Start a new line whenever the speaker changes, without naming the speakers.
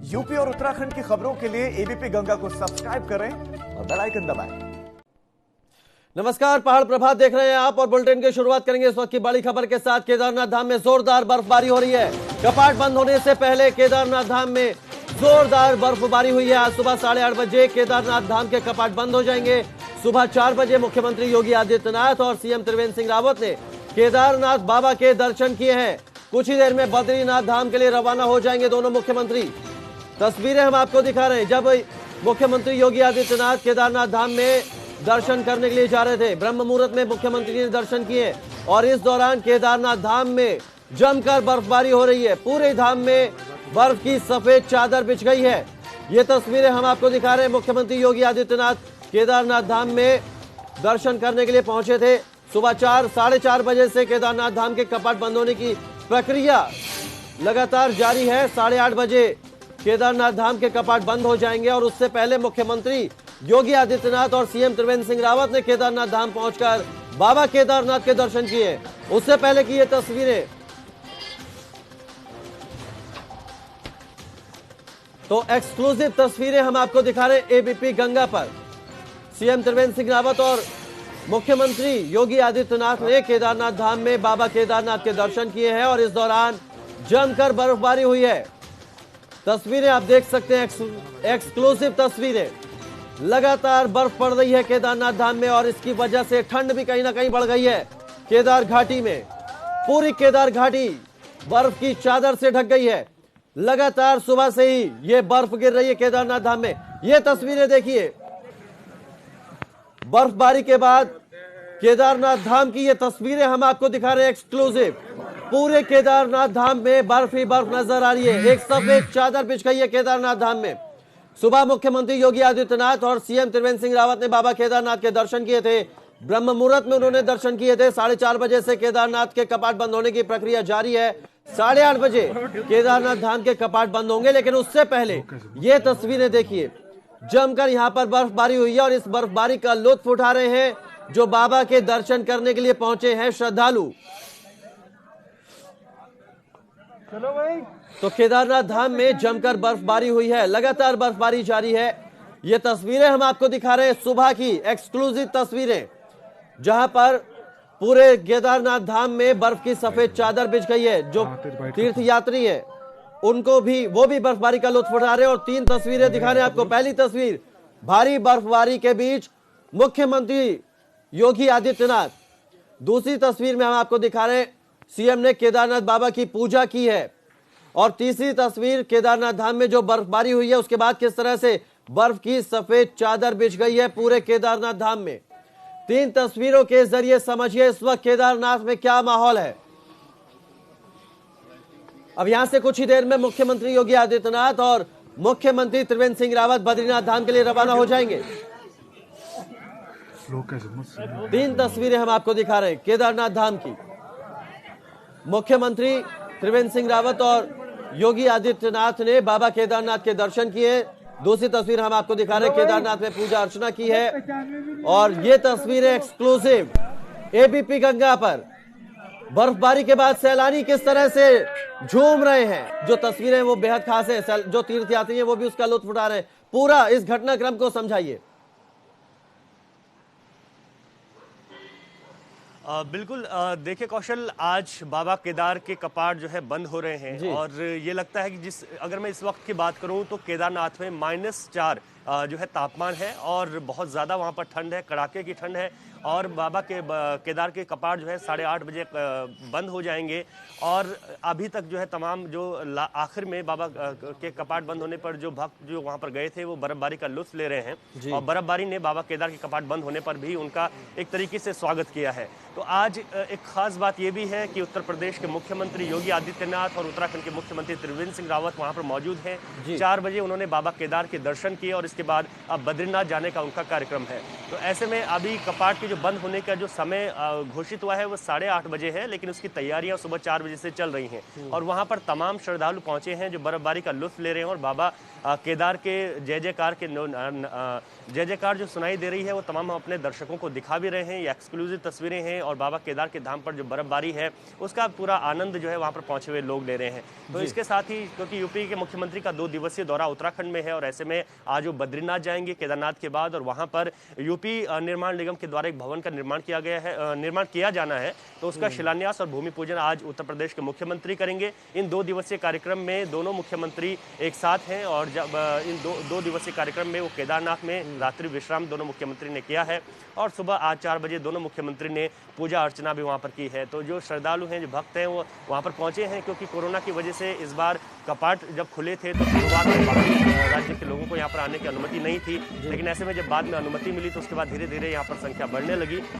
UP और उत्तराखंड की खबरों के लिए एबीपी गंगा को सब्सक्राइब करें और बेल आइकन दबाएं।
नमस्कार, पहाड़ प्रभात देख रहे हैं आप और बुलेटिन की शुरुआत करेंगे इस वक्त की बड़ी खबर के साथ। केदारनाथ धाम में जोरदार बर्फबारी हो रही है। कपाट बंद होने से पहले केदारनाथ धाम में जोरदार बर्फबारी हुई है। आज सुबह 8:30 बजे केदारनाथ धाम के कपाट बंद हो जाएंगे। सुबह 4 बजे मुख्यमंत्री योगी आदित्यनाथ और सीएम त्रिवेंद्र सिंह रावत ने केदारनाथ बाबा के दर्शन किए हैं। कुछ ही देर में बद्रीनाथ धाम के लिए रवाना हो जाएंगे दोनों मुख्यमंत्री। तस्वीरें हम आपको दिखा रहे हैं जब मुख्यमंत्री योगी आदित्यनाथ केदारनाथ धाम में दर्शन करने के लिए जा रहे थे। ब्रह्म मुहूर्त में मुख्यमंत्री ने दर्शन किए और इस दौरान केदारनाथ धाम में जमकर बर्फबारी हो रही है। पूरे धाम में बर्फ की सफेद चादर बिछ गई है। ये तस्वीरें हम आपको दिखा रहे हैं। मुख्यमंत्री योगी आदित्यनाथ केदारनाथ धाम में दर्शन करने के लिए पहुंचे थे। सुबह 4-4:30 बजे से केदारनाथ धाम के कपाट बंद होने की प्रक्रिया लगातार जारी है। 8:30 बजे केदारनाथ धाम के कपाट बंद हो जाएंगे और उससे पहले मुख्यमंत्री योगी आदित्यनाथ और सीएम त्रिवेंद्र सिंह रावत ने केदारनाथ धाम पहुंचकर बाबा केदारनाथ के दर्शन किए। उससे पहले की ये तस्वीरें तो एक्सक्लूसिव तस्वीरें हम आपको दिखा रहे हैं एबीपी गंगा पर। सीएम त्रिवेंद्र सिंह रावत और मुख्यमंत्री योगी आदित्यनाथ ने केदारनाथ धाम में बाबा केदारनाथ के दर्शन किए हैं और इस दौरान जमकर बर्फबारी हुई है। तस्वीरें आप देख सकते हैं, एक्सक्लूसिव तस्वीरें। लगातार बर्फ पड़ रही है केदारनाथ धाम में और इसकी वजह से ठंड भी कहीं ना कहीं बढ़ गई है। केदार घाटी में पूरी केदार घाटी बर्फ की चादर से ढक गई है। लगातार सुबह से ही ये बर्फ गिर रही है केदारनाथ धाम में। ये तस्वीरें देखिए, बर्फबारी के बाद केदारनाथ धाम की ये तस्वीरें हम आपको दिखा रहे हैं एक्सक्लूसिव। पूरे केदारनाथ धाम में बर्फ ही बर्फ नजर आ रही है। एक सफेद चादर बिछ गई है केदारनाथ धाम में। सुबह मुख्यमंत्री योगी आदित्यनाथ और सीएम त्रिवेंद्र सिंह रावत ने बाबा केदारनाथ के दर्शन किए थे। ब्रह्म मुहूर्त में उन्होंने दर्शन किए थे। 4:30 बजे से केदारनाथ के कपाट बंद होने की प्रक्रिया जारी है। 8:30 बजे केदारनाथ धाम के कपाट बंद होंगे, लेकिन उससे पहले ये तस्वीरें देखिए। जमकर यहाँ पर बर्फबारी हुई है और इस बर्फबारी का लुत्फ उठा रहे हैं जो बाबा के दर्शन करने के लिए पहुंचे हैं श्रद्धालु। चलो भाई। तो केदारनाथ धाम में जमकर बर्फबारी हुई है। लगातार बर्फबारी जारी है। ये तस्वीरें हम आपको दिखा रहे हैं सुबह की एक्सक्लूसिव तस्वीरें, जहां पर पूरे केदारनाथ धाम में बर्फ की सफेद चादर बिछ गई है। जो तीर्थ यात्री है उनको भी वो भी बर्फबारी का लुत्फ उठा रहे हैं। और 3 तस्वीरें दिखा रहे हैं आपको। पहली तस्वीर भारी बर्फबारी के बीच मुख्यमंत्री योगी आदित्यनाथ। दूसरी तस्वीर में हम आपको दिखा रहे हैं सीएम ने केदारनाथ बाबा की पूजा की है। और तीसरी तस्वीर केदारनाथ धाम में जो बर्फबारी हुई है उसके बाद किस तरह से बर्फ की सफेद चादर बिछ गई है पूरे केदारनाथ धाम में। 3 तस्वीरों के जरिए समझिए इस वक्त केदारनाथ में क्या माहौल है। अब यहां से कुछ ही देर में मुख्यमंत्री योगी आदित्यनाथ और मुख्यमंत्री त्रिवेंद्र सिंह रावत बद्रीनाथ धाम के लिए रवाना हो जाएंगे। 3 तस्वीरें हम आपको दिखा रहे हैं केदारनाथ धाम की। मुख्यमंत्री त्रिवेंद्र सिंह रावत और योगी आदित्यनाथ ने बाबा केदारनाथ के दर्शन किए। दूसरी तस्वीर हम आपको दिखा रहे हैं केदारनाथ में पूजा अर्चना की है। और ये तस्वीरें एक्सक्लूसिव एबीपी गंगा पर। बर्फबारी के बाद सैलानी किस तरह से झूम रहे हैं, जो तस्वीरें वो बेहद खास है। जो तीर्थयात्री हैं वो भी उसका लुत्फ उठा रहे हैं। पूरा इस घटनाक्रम को समझाइए।
बिल्कुल, देखिए कौशल, आज बाबा केदार के कपाट जो है बंद हो रहे हैं और ये लगता है कि अगर मैं इस वक्त की बात करूं तो केदारनाथ में -4 जो है तापमान है और बहुत ज़्यादा वहाँ पर ठंड है, कड़ाके की ठंड है। और बाबा के केदार के कपाट जो है 8:30 बजे बंद हो जाएंगे। और अभी तक जो है तमाम जो आखिर में बाबा के कपाट बंद होने पर जो भक्त जो वहाँ पर गए थे वो बर्फबारी का लुत्फ ले रहे हैं। और बर्फबारी ने बाबा केदार के कपाट बंद होने पर भी उनका एक तरीके से स्वागत किया है। तो आज एक खास बात ये भी है कि उत्तर प्रदेश के मुख्यमंत्री योगी आदित्यनाथ और उत्तराखंड के मुख्यमंत्री त्रिवेंद्र सिंह रावत वहाँ पर मौजूद हैं। 4 बजे उन्होंने बाबा केदार के दर्शन किए और इसके बाद अब बद्रीनाथ जाने का उनका कार्यक्रम है। तो ऐसे में अभी कपाट की जो जो बंद होने का जो समय घोषित हुआ है वो 8:30 बजे है, लेकिन उसकी तैयारियां सुबह 4 बजे से चल रही हैं और वहां पर तमाम श्रद्धालु पहुंचे हैं जो बर्फबारी का लुत्फ ले रहे हैं और बाबा केदार के जय जयकार जो सुनाई दे रही है वो तमाम हम अपने दर्शकों को दिखा भी रहे हैं। ये एक्सक्लूसिव तस्वीरें हैं और बाबा केदार के धाम पर जो बर्फबारी है उसका पूरा आनंद जो है वहां पर पहुंचे हुए लोग ले रहे हैं। तो इसके साथ ही क्योंकि यूपी के मुख्यमंत्री का 2 दिवसीय दौरा उत्तराखंड में है और ऐसे में आज वो बद्रीनाथ जाएंगे केदारनाथ के बाद और वहां पर यूपी निर्माण निगम के द्वारा एक भवन का निर्माण किया जाना है, तो उसका शिलान्यास और भूमि पूजन आज उत्तर प्रदेश के मुख्यमंत्री करेंगे। इन 2 दिवसीय कार्यक्रम में दोनों मुख्यमंत्री एक साथ हैं और जब इन 2 दिवसीय कार्यक्रम में वो केदारनाथ में रात्रि विश्राम दोनों मुख्यमंत्री ने किया है और सुबह आज 4 बजे दोनों मुख्यमंत्री ने पूजा अर्चना भी वहां पर की है। तो जो श्रद्धालु हैं, जो भक्त हैं, वो वहां पर पहुंचे हैं क्योंकि कोरोना की वजह से इस बार कपाट जब खुले थे तो शुरुआत में बाकी राज्य के लोगों को यहाँ पर आने की अनुमति नहीं थी, लेकिन ऐसे में जब बाद में अनुमति मिली तो उसके बाद धीरे धीरे यहाँ पर संख्या बढ़ने लगी।